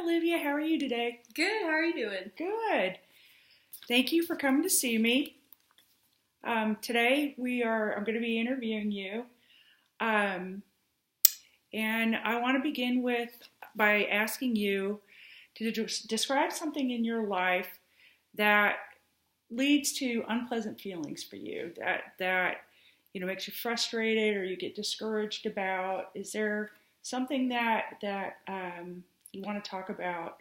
Olivia. How are you today? Good. How are you doing? Good. Thank you for coming to see me. Today I'm going to be interviewing you. And I want to begin by asking you to describe something in your life that leads to unpleasant feelings for you, that makes you frustrated or you get discouraged about. Is there something that you want to talk about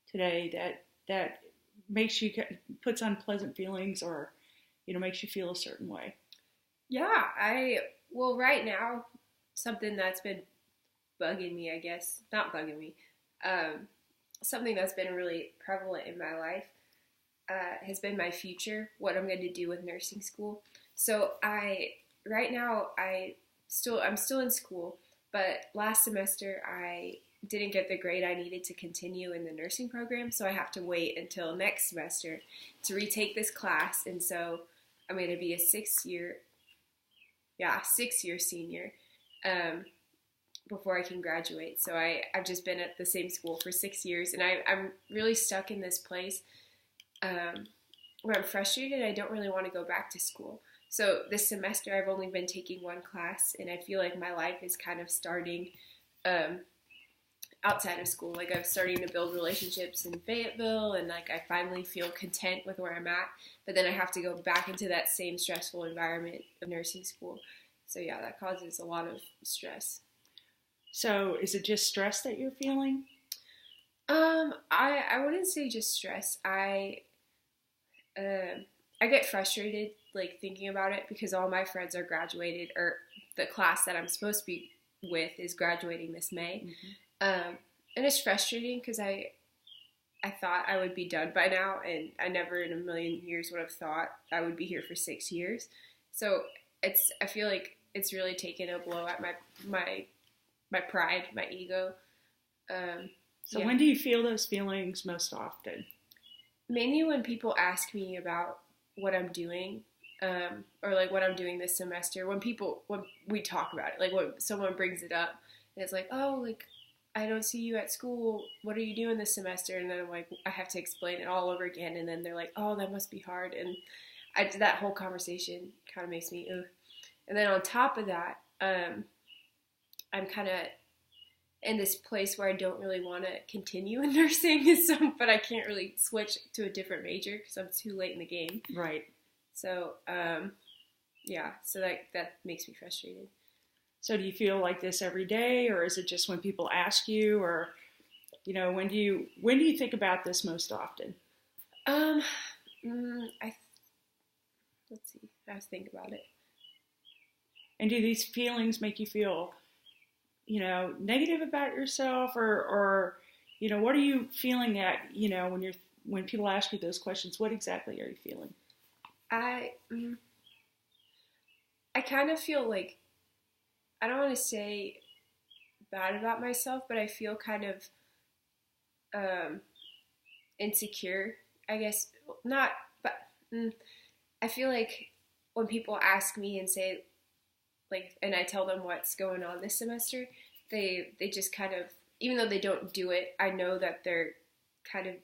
today that puts unpleasant feelings or makes you feel a certain way? Yeah, right now, something that's been bugging me, I guess, not bugging me, something that's been really prevalent in my life has been my future, what I'm going to do with nursing school. So right now, I'm still in school, but last semester I didn't get the grade I needed to continue in the nursing program, so I have to wait until next semester to retake this class, and so I'm going to be a six-year senior before I can graduate. So I've just been at the same school for 6 years, and I'm really stuck in this place where I'm frustrated. I don't really want to go back to school. So this semester I've only been taking one class, and I feel like my life is kind of starting outside of school. Like I'm starting to build relationships in Fayetteville, and like I finally feel content with where I'm at, but then I have to go back into that same stressful environment of nursing school. So yeah, that causes a lot of stress. So is it just stress that you're feeling? I wouldn't say just stress. I get frustrated like thinking about it because all my friends are graduated, or the class that I'm supposed to be with is graduating this May. Mm-hmm. And it's frustrating because I thought I would be done by now, and I never in a million years would have thought I would be here for 6 years. So I feel like it's really taken a blow at my pride, my ego. So when do you feel those feelings most often? Mainly when people ask me about what I'm doing, or like what I'm doing this semester. When we talk about it, like when someone brings it up, and it's like, oh, like I don't see you at school. What are you doing this semester? And then I'm like, I have to explain it all over again. And then they're like, oh, that must be hard. And that whole conversation kind of makes me ugh. And then on top of that, I'm kind of in this place where I don't really want to continue in nursing, but I can't really switch to a different major because I'm too late in the game. Right. So, so that makes me frustrated. So do you feel like this every day, or is it just when people ask you, or, when do you think about this most often? Let's see. I have to think about it. And do these feelings make you feel, negative about yourself, or what are you feeling at, when people ask you those questions, what exactly are you feeling? I kind of feel like, I don't want to say bad about myself, but I feel kind of insecure, I guess. Not, but I feel like when people ask me and say, like, and I tell them what's going on this semester, they just kind of, even though they don't do it, I know that they're kind of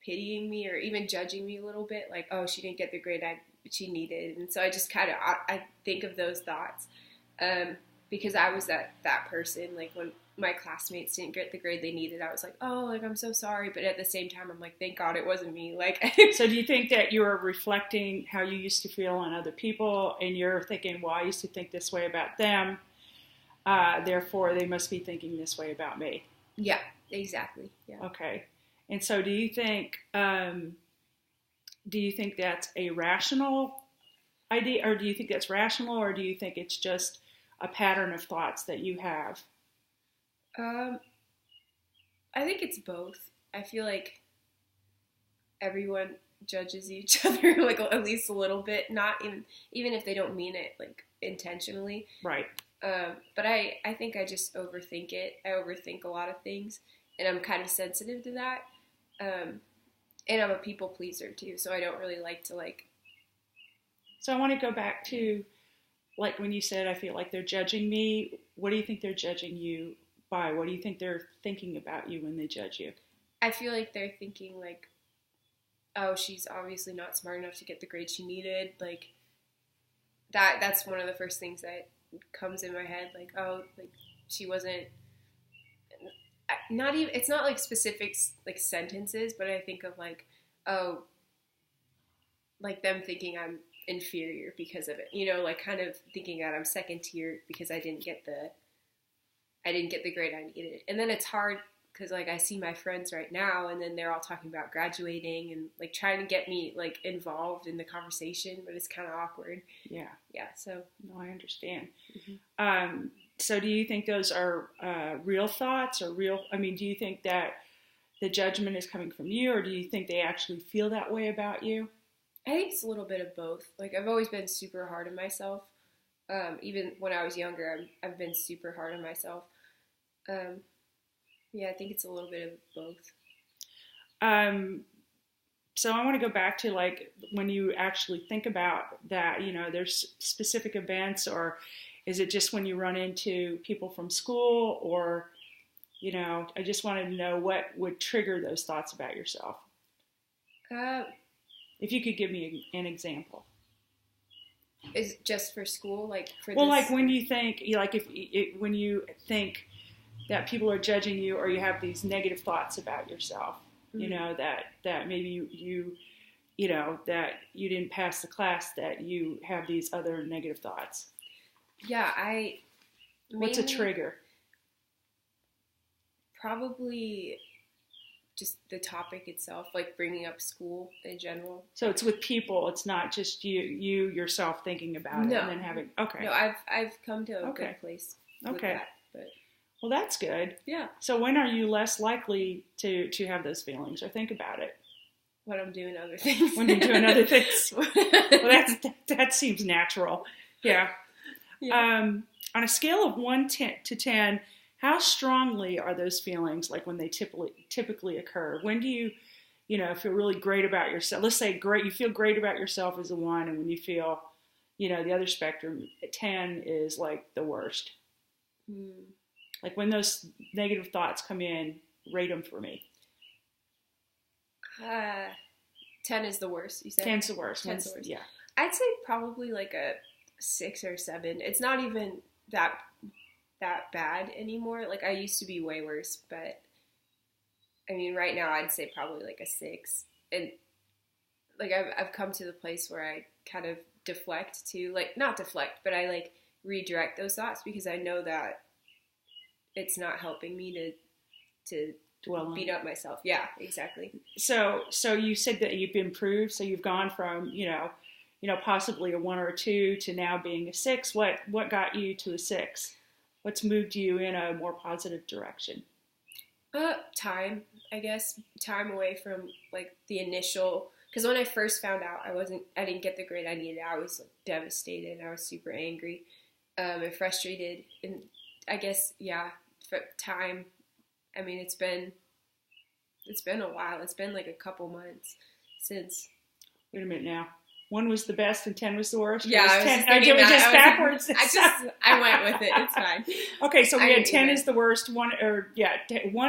pitying me or even judging me a little bit, like, oh, she didn't get the grade she needed. And so I just kind of, I think of those thoughts. Because I was that person, like when my classmates didn't get the grade they needed, I was like, oh, like, I'm so sorry. But at the same time, I'm like, thank God it wasn't me. Like, so do you think that you're reflecting how you used to feel on other people, and you're thinking, well, I used to think this way about them, therefore they must be thinking this way about me? Yeah, exactly. Yeah. Okay. And so do you think that's a rational idea, or do you think that's rational, or do you think it's just a pattern of thoughts that you have? I think it's both. I feel like everyone judges each other, like at least a little bit, not even if they don't mean it like intentionally. Right. But I think I just overthink it. I overthink a lot of things, and I'm kind of sensitive to that. And I'm a people pleaser too, so I don't really like to like. So I want to go back to, like, when you said, I feel like they're judging me. What do you think they're judging you by? What do you think they're thinking about you when they judge you? I feel like they're thinking like, oh, she's obviously not smart enough to get the grade she needed. Like that's one of the first things that comes in my head. Like, oh, like she wasn't. Not even. It's not like specific like sentences, but I think of like, oh, like them thinking I'm inferior because of it. You know, like kind of thinking that I'm second tier because I didn't get the grade I needed. And then it's hard because like I see my friends right now, and then they're all talking about graduating and like trying to get me like involved in the conversation, but it's kind of awkward. Yeah. So no, I understand. Mm-hmm. So do you think those are real thoughts or real? I mean, do you think that the judgment is coming from you, or do you think they actually feel that way about you? I think it's a little bit of both. Like I've always been super hard on myself. Even when I was younger, I've been super hard on myself. Yeah, I think it's a little bit of both. So I want to go back to like when you actually think about that, you know, there's specific events, or is it just when you run into people from school, or, you know, I just wanted to know what would trigger those thoughts about yourself. If you could give me an example. Is it just for school, like for well, this? like when you think, like when you think that people are judging you, or you have these negative thoughts about yourself, mm-hmm. you know, that maybe you know, that you didn't pass the class, that you have these other negative thoughts. Yeah, What's a trigger? Probably just the topic itself, like bringing up school in general. So it's with people. It's not just you yourself thinking about it and then having. Okay. No, I've come to a good place with that. But well, that's good. Yeah. So when are you less likely to have those feelings or think about it? When I'm doing other things. When you're doing other things. Well, that seems natural. Yeah. On a scale of 1 to 10, how strongly are those feelings, like when they typically occur? When do you feel really great about yourself? Let's say you feel great about yourself as a 1, and when you feel, the other spectrum, 10 is like the worst. Like when those negative thoughts come in, rate them for me. 10 is the worst, you said? 10's the worst. 10's the worst. Yeah. I'd say probably like a 6 or 7. It's not even that bad anymore. Like I used to be way worse, but I mean right now I'd say probably like a 6. And like I've come to the place where I kind of deflect to, like, not deflect, but I like redirect those thoughts because I know that it's not helping me to beat up myself. Yeah, exactly. So you said that you've improved. So you've gone from, possibly a 1 or a 2 to now being a 6. What got you to a 6? What's moved you in a more positive direction? Time, I guess. Time away from like the initial, because when I first found out I didn't get the grade I needed, I was like devastated. I was super angry, and frustrated. And I guess, for time, I mean, it's been a while. It's been like a couple months since. Wait a minute now. 1 was the best and 10 was the worst? Yeah, I was 10. I did it just backwards. I went with it. It's fine. Okay, so we had 10 is the worst. 1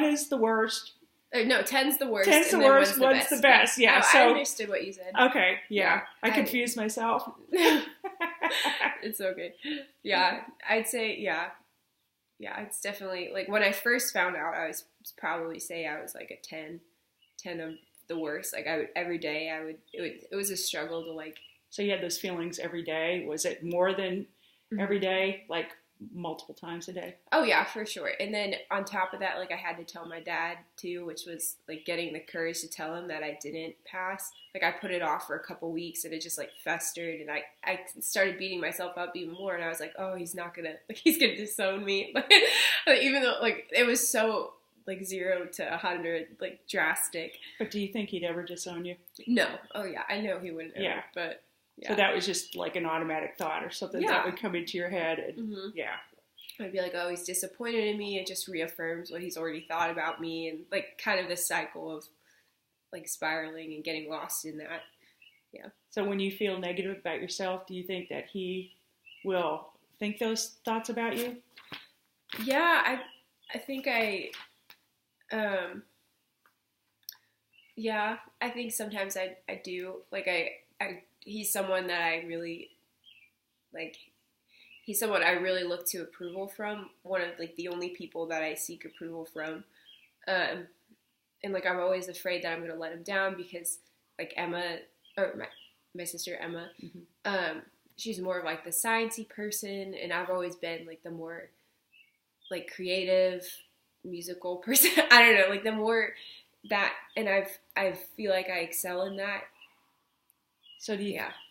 is the worst. No, 10's the worst. 10's the worst. 1's the best. Yeah. Oh, so I understood what you said. Okay. Yeah. I confused myself. It's okay. Yeah, I'd say it's definitely like when I first found out, I was probably say I was like a 10 of the worst. Like every day it was a struggle to like. So you had those feelings every day. Was it more than every day? Like multiple times a day? Oh yeah, for sure. And then on top of that, like I had to tell my dad too, which was like getting the courage to tell him that I didn't pass. Like I put it off for a couple weeks and it just like festered, and I started beating myself up even more, and I was like, oh, he's gonna disown me. Even though like it was so like 0 to 100, like drastic. But do you think he'd ever disown you? No. Oh yeah, I know he wouldn't ever, but yeah. So that was just like an automatic thought or something that would come into your head. And I'd be like, oh, he's disappointed in me. It just reaffirms what he's already thought about me, and like kind of this cycle of like spiraling and getting lost in that. Yeah. So when you feel negative about yourself, do you think that he will think those thoughts about you? Yeah, I think yeah, I think sometimes I do. Like, he's someone that I really, like, he's someone I really look to approval from. One of, like, the only people that I seek approval from. Um, and, like, I'm always afraid that I'm going to let him down because, like, Emma, or my sister Emma, she's more of, like, the sciencey person, and I've always been, like, the more, like, creative, musical person. I don't know, like, the more that, and I feel like I excel in that. So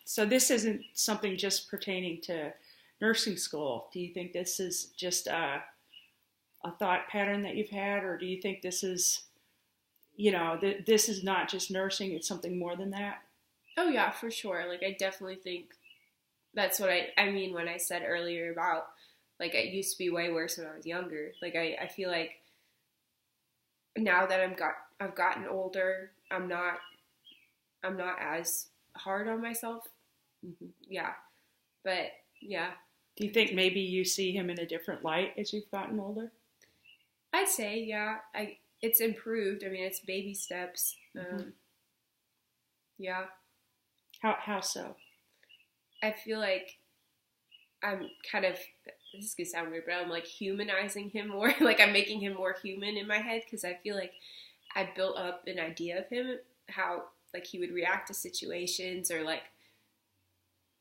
so this isn't something just pertaining to nursing school. Do you think this is just a thought pattern that you've had, or do you think this is, this is not just nursing, it's something more than that? Oh yeah, for sure. Like, I definitely think that's what I mean when I said earlier about, like, it used to be way worse when I was younger. Like, I feel like now that I've gotten older, I'm not as hard on myself. Mm-hmm. Yeah. But yeah. Do you think maybe you see him in a different light as you've gotten older? I'd say, yeah. It's improved. I mean, it's baby steps. Mm-hmm. Yeah. How so? I feel like I'm kind of, this is gonna sound weird, but I'm, like, humanizing him more. Like, I'm making him more human in my head because I feel like I built up an idea of him, how, like, he would react to situations, or, like,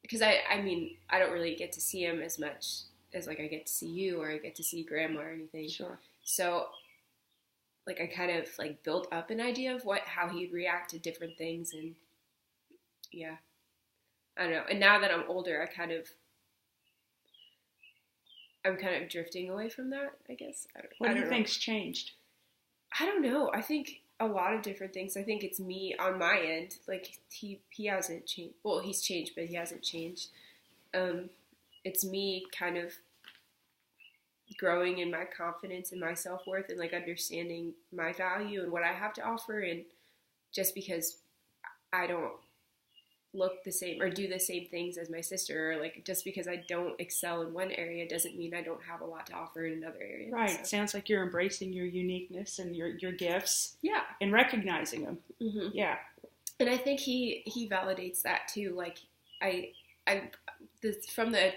because I mean, I don't really get to see him as much as, like, I get to see you, or I get to see grandma or anything. Sure. So, like, I kind of, like, built up an idea of how he'd react to different things, and yeah, I don't know. And now that I'm older, I'm kind of drifting away from that, I guess. What do you think's changed? I don't know. I think a lot of different things. I think it's me on my end. Like, he hasn't changed. Well, he's changed, but he hasn't changed. It's me kind of growing in my confidence and my self-worth, and, like, understanding my value and what I have to offer. And just because I don't look the same or do the same things as my sister, or, like, just because I don't excel in one area doesn't mean I don't have a lot to offer in another area. Right. So. It sounds like you're embracing your uniqueness and your gifts. Yeah. And recognizing them. Mm-hmm. Yeah. And I think he validates that too. Like, from the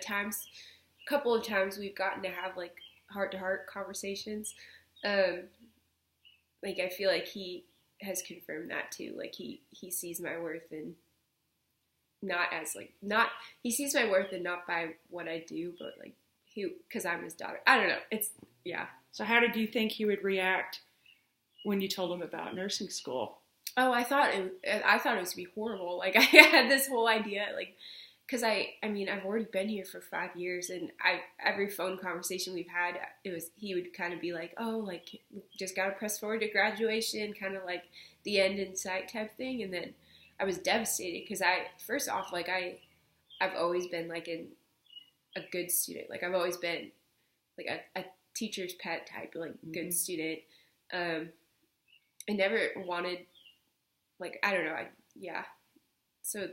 couple of times we've gotten to have, like, heart-to-heart conversations, like, I feel like he has confirmed that too. Like, he sees my worth, and he sees my worth, and not by what I do, but, like, because I'm his daughter. I don't know. It's, yeah. So how did you think he would react when you told him about nursing school? Oh, I thought it was to be horrible. Like, I had this whole idea, like, because I mean, I've already been here for 5 years, and every phone conversation we've had, he would kind of be like, oh, like, just gotta press forward to graduation, kind of like the end in sight type thing. And then I was devastated because first off, like, I've always been, like, a good student. Like, I've always been, like, a teacher's pet type, like, good student. I never wanted, like, I don't know. Yeah. So,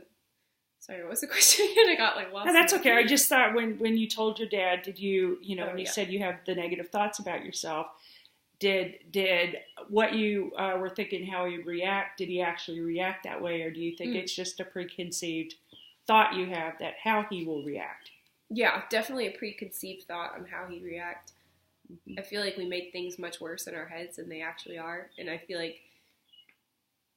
sorry, what was the question again? I got, like, lost. No, that's okay. I just thought when you told your dad, did you, when you yeah. said you have the negative thoughts about yourself, did what you were thinking how he'd react, did he actually react that way, or do you think it's just a preconceived thought you have that how he will react? Yeah, definitely a preconceived thought on how he'd react. Mm-hmm. I feel like we make things much worse in our heads than they actually are, and I feel like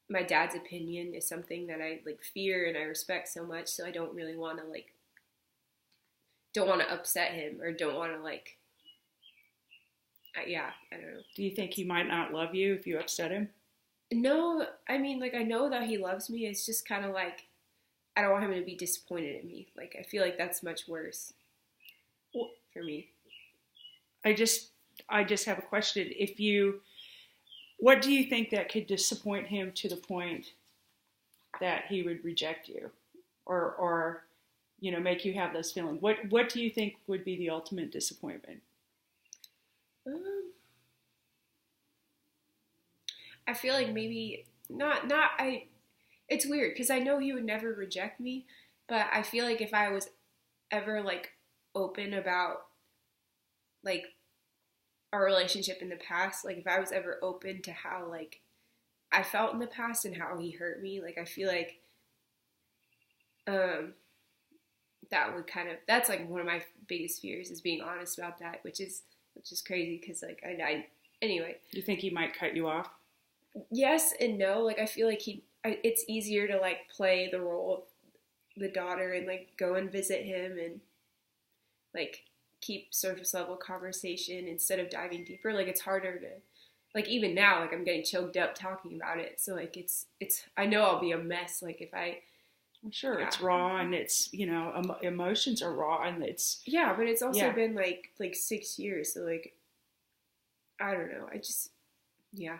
my dad's opinion is something that I, like, fear and I respect so much, so I don't really want to, like, don't want to upset him, or don't want to, like, yeah, I don't know. Do you think he might not love you if you upset him? No, I mean, like, I know that he loves me. It's just kind of like, I don't want him to be disappointed in me. Like, I feel like that's much worse for me. I just have a question. What do you think that could disappoint him to the point that he would reject you, or make you have those feelings? What do you think would be the ultimate disappointment? I feel like maybe it's weird because I know he would never reject me, but I feel like if I was ever, like, open about, like, our relationship in the past, like if I was ever open to how like I felt in the past and how he hurt me, like I feel like um that would kind of, that's like one of my biggest fears, is being honest about that, which is crazy because like I anyway. You think he might cut you off? Yes and no. Like I feel like it's easier to like play the role of the daughter and like go and visit him and like keep surface level conversation instead of diving deeper. Like it's harder to, like even now, like I'm getting choked up talking about it. So like it's I know I'll be a mess. Like if I, I'm sure it's raw, and it's, you know, emotions are raw, and it's, yeah, but it's also been like 6 years. So like, I don't know. I just, yeah.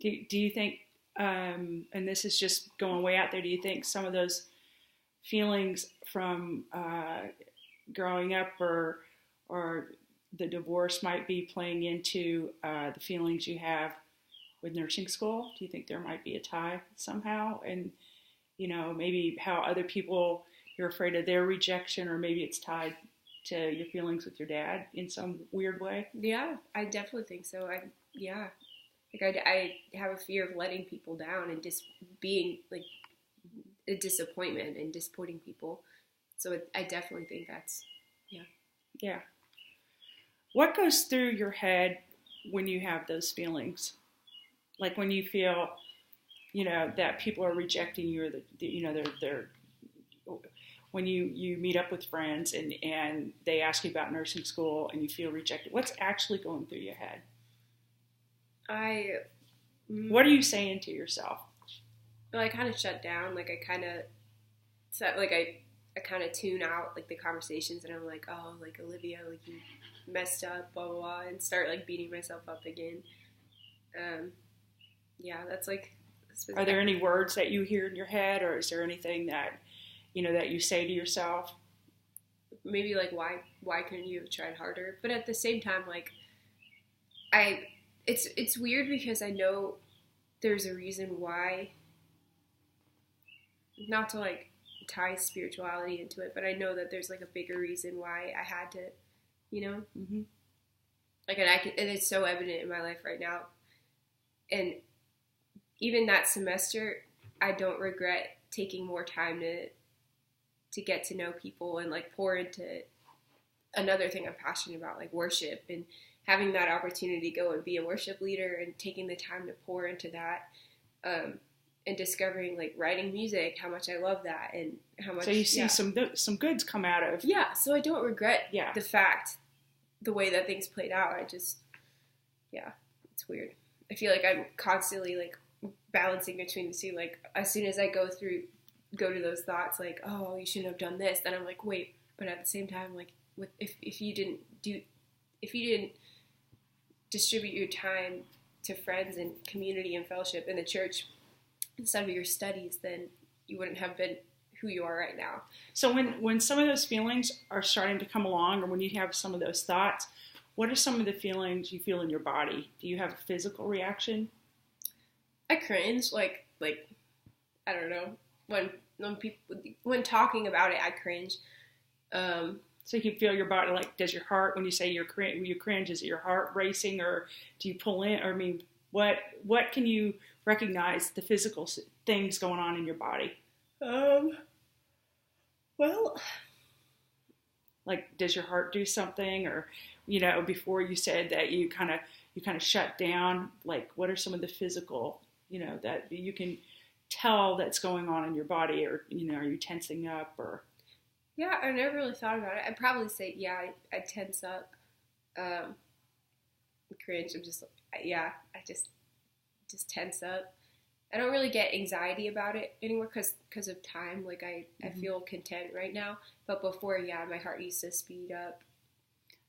Do you think, and this is just going way out there, do you think some of those feelings from growing up or the divorce might be playing into the feelings you have with nursing school? Do you think there might be a tie somehow? And, you know, maybe how other people, you're afraid of their rejection, or maybe it's tied to your feelings with your dad in some weird way? Yeah, I definitely think so. Yeah. Like I have a fear of letting people down and just being like a disappointment and disappointing people. So I definitely think that's, yeah. Yeah. What goes through your head when you have those feelings? Like when you feel, you know, that people are rejecting you, or you know, they're when you meet up with friends and they ask you about nursing school and you feel rejected. What's actually going through your head? What are you saying to yourself? Well, I kind of shut down. Like I kind of, like I kind of tune out like the conversations, and I'm like, oh, like Olivia, like you messed up, blah blah blah, and start like beating myself up again. Yeah, that's like. Are there any words that you hear in your head, or is there anything that, you know, that you say to yourself? Maybe like why couldn't you have tried harder? But at the same time, like it's weird because I know there's a reason why. Not to like tie spirituality into it, but I know that there's like a bigger reason why I had to, you know. Mm-hmm. Like and it's so evident in my life right now, and even that semester, I don't regret taking more time to get to know people and like pour into another thing I'm passionate about, like worship, and having that opportunity to go and be a worship leader and taking the time to pour into that, and discovering like writing music, how much I love that, and how much. So you see some goods come out of. Yeah, so I don't regret the fact, the way that things played out. I just, it's weird. I feel like I'm constantly like balancing between the two. Like as soon as I go to those thoughts, like, oh, you shouldn't have done this, then I'm like, wait, but at the same time, like, if you didn't distribute your time to friends and community and fellowship in the church instead of your studies, then you wouldn't have been who you are right now. So when some of those feelings are starting to come along, or when you have some of those thoughts, what are some of the feelings you feel in your body? Do you have a physical reaction? I cringe, like I don't know, when talking about it, I cringe. So you can feel your body, like, does your heart, when you say you cringe, is it your heart racing, or do you pull in, or I mean, what can you recognize the physical things going on in your body? Well, like, does your heart do something, or, you know, before you said that you kind of shut down, like, what are some of the physical, you know, that you can tell that's going on in your body, or, you know, are you tensing up, or? Yeah, I never really thought about it. I'd probably say, I tense up, cringe. I'm just, I just tense up. I don't really get anxiety about it anymore because of time. Like I feel content right now. But before, my heart used to speed up.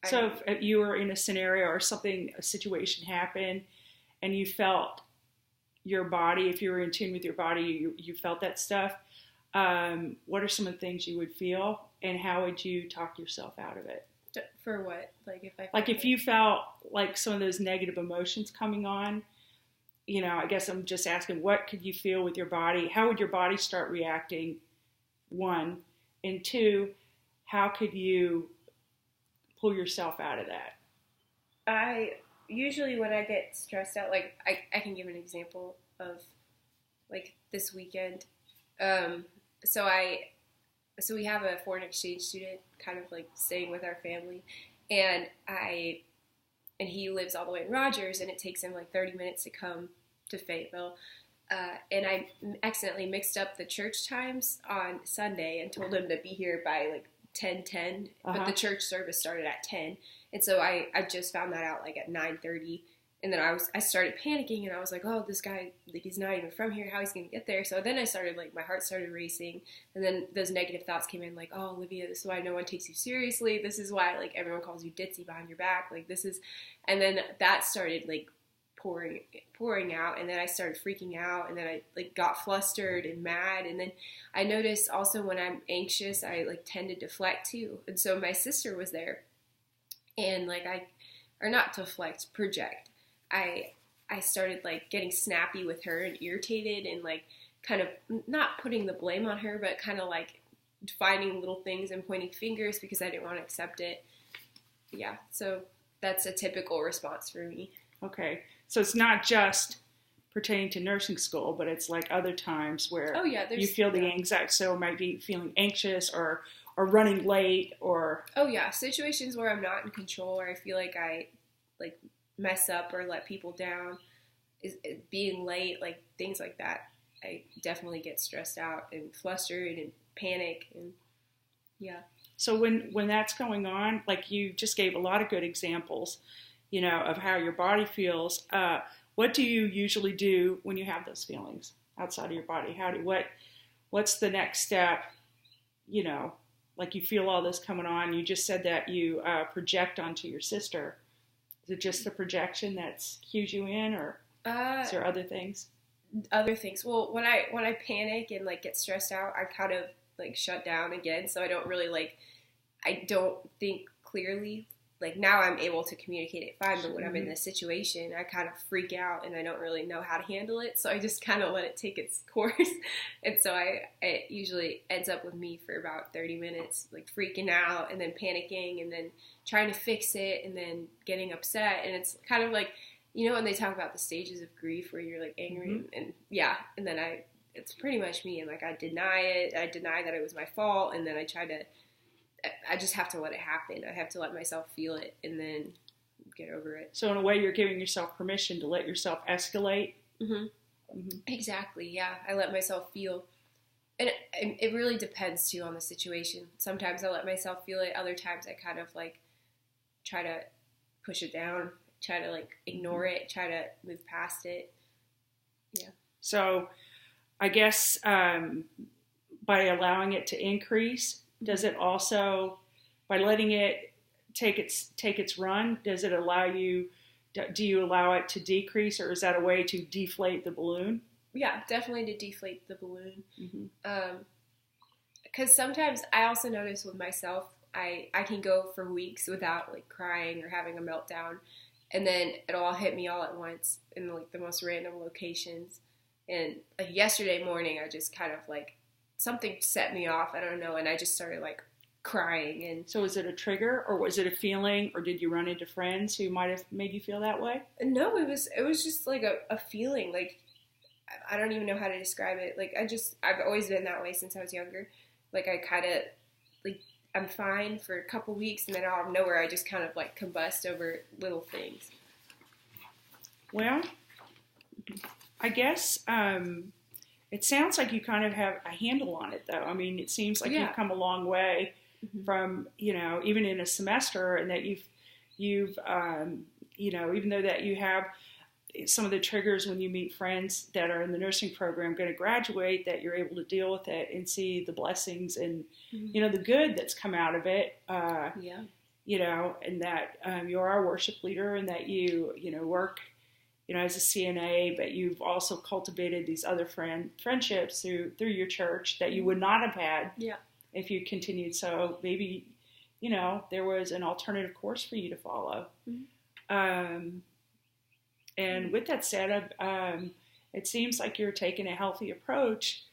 So if you were in a scenario or something, a situation happened, and you felt your body, if you were in tune with your body, you felt that stuff. What are some of the things you would feel, and how would you talk yourself out of it? For what? If you felt like some of those negative emotions coming on, you know, I guess I'm just asking, what could you feel with your body? How would your body start reacting? One, and two, how could you pull yourself out of that? usually when I get stressed out, like I can give an example of like this weekend. Um, so we have a foreign exchange student kind of like staying with our family, and he lives all the way in Rogers, and it takes him like 30 minutes to come to Fayetteville. And I accidentally mixed up the church times on Sunday and told him to be here by like 10:10, but the church service started at 10. And so I just found that out like at 9:30. And then I started panicking, and I was like, oh, this guy, like, he's not even from here. How he's going to get there? So then I started, like, my heart started racing. And then those negative thoughts came in, like, oh, Olivia, this is why no one takes you seriously. This is why, like, everyone calls you ditzy behind your back. Like, this is, and then that started, like, pouring out. And then I started freaking out. And then I, like, got flustered and mad. And then I noticed also when I'm anxious, I, like, tend to deflect too. And so my sister was there. And, like, or not deflect, project. I started like getting snappy with her and irritated and like kind of not putting the blame on her, but kind of like finding little things and pointing fingers because I didn't want to accept it. Yeah, so that's a typical response for me. Okay, so it's not just pertaining to nursing school, but it's like other times where you feel the anxiety. So it might be feeling anxious or running late or... Oh yeah, situations where I'm not in control or I feel like I like mess up or let people down, is being late, like things like that. I definitely get stressed out and flustered and panic and yeah. So when that's going on, like you just gave a lot of good examples, you know, of how your body feels. What do you usually do when you have those feelings outside of your body? What's the next step? You know, like you feel all this coming on. You just said that you project onto your sister. Is it just the projection that's cues you in, or is there other things? Other things. Well, when I panic and like get stressed out, I kind of like shut down again. So I don't really I don't think clearly. Like now I'm able to communicate it fine, but when I'm in this situation, I kind of freak out and I don't really know how to handle it. So I just kind of let it take its course. And so it usually ends up with me for about 30 minutes, like freaking out and then panicking and then trying to fix it and then getting upset. And it's kind of like, you know, when they talk about the stages of grief where you're like angry and yeah. And then it's pretty much me. And like, I deny it. I deny that it was my fault. And then I just have to let it happen. I have to let myself feel it and then get over it. So in a way, you're giving yourself permission to let yourself escalate. Mm-hmm. Mm-hmm. Exactly. Yeah. I let myself feel, and it really depends too on the situation. Sometimes I let myself feel it. Other times I kind of like try to push it down, try to like ignore it, try to move past it. Yeah. So I guess by allowing it to increase, does it also, by letting it take its run, does it allow you, do you allow it to decrease, or is that a way to deflate the balloon? Yeah, definitely to deflate the balloon. Because sometimes I also notice with myself, I can go for weeks without like crying or having a meltdown, and then it'll all hit me all at once in like the most random locations. And like yesterday morning, I just kind of like, something set me off, I don't know, and I just started like crying. And so was it a trigger, or was it a feeling, or did you run into friends who might have made you feel that way? No, it was just like a feeling. Like I don't even know how to describe it. Like I've always been that way since I was younger. Like I kind of like I'm fine for a couple weeks, and then out of nowhere I just kind of like combust over little things. Well, I guess it sounds like you kind of have a handle on it, though. I mean, it seems like you've come a long way from, you know, even in a semester, and that you've you know, even though that you have some of the triggers when you meet friends that are in the nursing program going to graduate, that you're able to deal with it and see the blessings and, you know, the good that's come out of it. You know, and that you are a worship leader, and that you know, work, you know, as a CNA, but you've also cultivated these other friendships through your church that you would not have had if you continued. So maybe, you know, there was an alternative course for you to follow. And with that said, it seems like you're taking a healthy approach,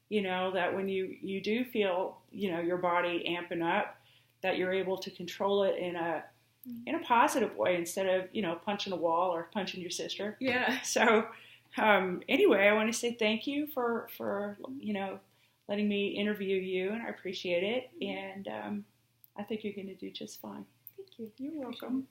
you know, that when you do feel, you know, your body amping up, that you're able to control it in a in a positive way instead of, punching a wall or punching your sister. Yeah. So anyway, I want to say thank you for letting me interview you, and I appreciate it. And I think you're going to do just fine. Thank you. You're welcome.